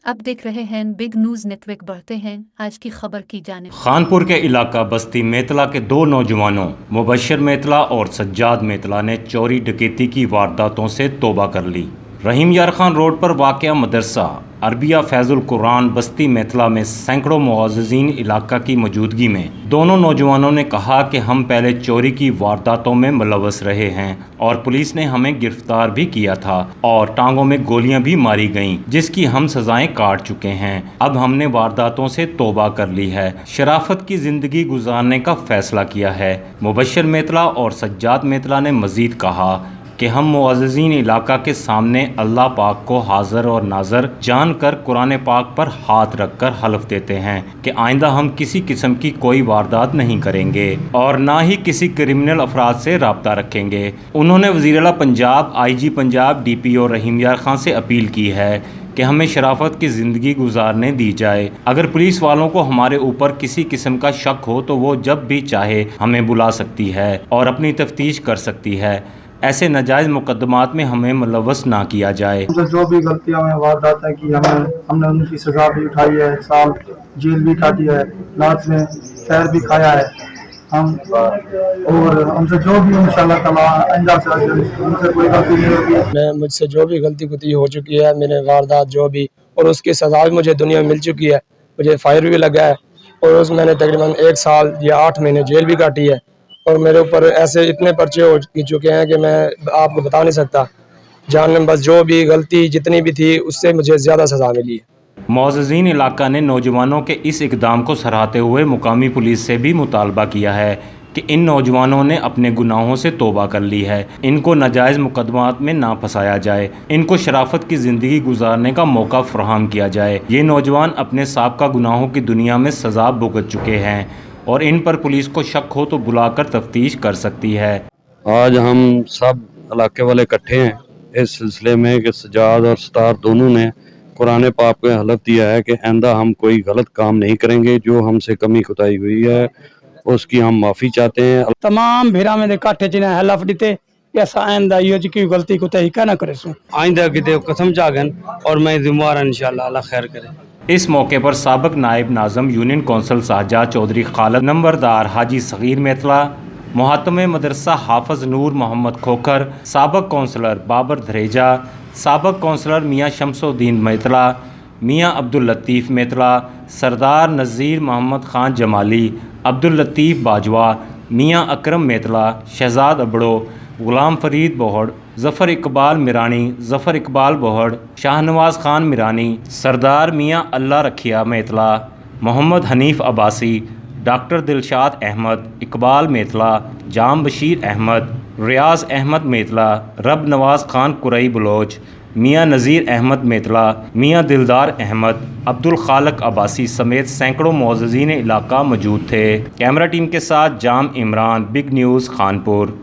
अब देख रहे हैं बिग न्यूज नेटवर्क। बढ़ते हैं आज की खबर की जानिब। खानपुर के इलाका बस्ती मेतला के दो नौजवानों मुबशर मेतला और सज्जाद मेतला ने चोरी डकैती की वारदातों से तौबा कर ली। रहीम यार खान रोड पर वाक़या मदरसा अरबिया फैजुल कुरान बस्ती मेतला में सैकड़ों मुअज़्ज़िज़ीन इलाका की मौजूदगी में दोनों नौजवानों ने कहा कि हम पहले चोरी की वारदातों में मुलव्वस रहे हैं और पुलिस ने हमें गिरफ्तार भी किया था और टांगों में गोलियां भी मारी गईं, जिसकी हम सजाएं काट चुके हैं। अब हमने वारदातों से तौबा कर ली है, शराफत की ज़िंदगी गुजारने का फैसला किया है। मुबशर मेतला और सज्जाद मेतला ने मज़ीद कहा कि हम मुअज़्ज़िज़ीन इलाका के सामने अल्लाह पाक को हाज़िर और नाज़र जानकर कुरान पाक पर हाथ रखकर हलफ देते हैं कि आइंदा हम किसी किस्म की कोई वारदात नहीं करेंगे और ना ही किसी क्रिमिनल अफराद से राब्ता रखेंगे। उन्होंने वज़ीर आला पंजाब, IG पंजाब, DPO रहीम यार खान से अपील की है कि हमें शराफत की ज़िंदगी गुजारने दी जाए। अगर पुलिस वालों को हमारे ऊपर किसी किस्म का शक हो तो वो जब भी चाहे हमें बुला सकती है और अपनी तफ्तीश कर सकती है। ऐसे नाजायज़ मुकदमात में हमें मुलव्वस ना किया जाए। जो भी गलतियां हमें वारदात है कि हमने उनकी सज़ा भी उठाई है, 1 साल जेल भी काटी है, रात में शहर भी खाया है हम, और हमसे जो भी इंशाल्लाह ताला आइंदा से हमसे कोई गलती नहीं होगी। मुझसे जो भी गलती कुती हो चुकी है, मैंने वारदात जो भी, और उसकी सज़ा भी मुझे दुनिया में मिल चुकी है। मुझे फायर भी लगा है और उस मैंने तकरीबन 1 साल या 8 महीने जेल भी काटी है और मेरे ऊपर ऐसे इतने पर्चे हो चुके हैं कि मैं आपको बता नहीं सकता। जान बस जो भी गलती जितनी भी थी उससे मुझे ज़्यादा सज़ा मिली है। मुअज़्ज़िज़ीन इलाका ने नौजवानों के इस इक़दाम को सराहते हुए मुकामी पुलिस से भी मुतालबा किया है कि इन नौजवानों ने अपने गुनाहों से तौबा कर ली है, इनको नाजायज़ मुकदमात में ना फंसाया जाए, इनको शराफत की ज़िंदगी गुजारने का मौका फराहम किया जाए। ये नौजवान अपने साबका गुनाहों की दुनिया में सज़ा भुगत चुके हैं और इन पर पुलिस को शक हो तो बुलाकर तफ्तीश कर सकती है। आज हम सब इलाके वाले इकट्ठे हैं इस सिलसिले में कि सजाद और सतार दोनों ने कुरान पाक पे हलफ दिया है कि आइंदा हम कोई गलत काम नहीं करेंगे। जो हमसे कमी कुताई हुई है उसकी हम माफ़ी चाहते हैं। तमाम भीरा में इकट्ठे जिन्हें हलफ दिते कि असां आइंदा इहो जी कोई गलती कुताई क्या ना करेसूं, आइंदा किते कसम चागन और मैं जिम्मेवार इंशाल्लाह, अल्लाह खैर करे। इस मौके पर साबिक नायब नाज़म यूनियन कौंसल शाहजहाँ चौधरी खालिद, नंबरदार हाजी सगीर मेतला, मुहतम मदरसा हाफिज नूर मोहम्मद खोखर, साबिक कौंसलर बाबर धरेजा, साबिक कौंसलर मियाँ शमसुद्दीन मेतला, मियाँ अब्दुल लतीफ़ मेतला, सरदार नज़ीर मोहम्मद ख़ान जमाली, अब्दुल लतीफ़ बाजवा, मियाँ अकरम मेतला, शहजाद अबड़ो, गुलाम फरीद बोहड़, ज़फ़र इकबाल मिरानी, ज़फ़र इकबाल बोहड़, शाहनवाज़ ख़ान मिरानी, सरदार मियाँ अल्लाह रखिया मेतला, मोहम्मद हनीफ़ अब्बासी, डॉक्टर दिलशाद अहमद, इकबाल मेतला, जाम बशीर अहमद, रियाज अहमद मेतला, रब नवाज़ ख़ान कुरई बलोच, मियाँ नज़ीर अहमद मेतला, मियाँ दिलदार अहमद, अब्दुल खालक अब्बासी समेत सैकड़ों मुअज़्ज़िज़ीन इलाका मौजूद थे। कैमरा टीम के साथ जाम इमरान, बिग न्यूज़ खानपुर।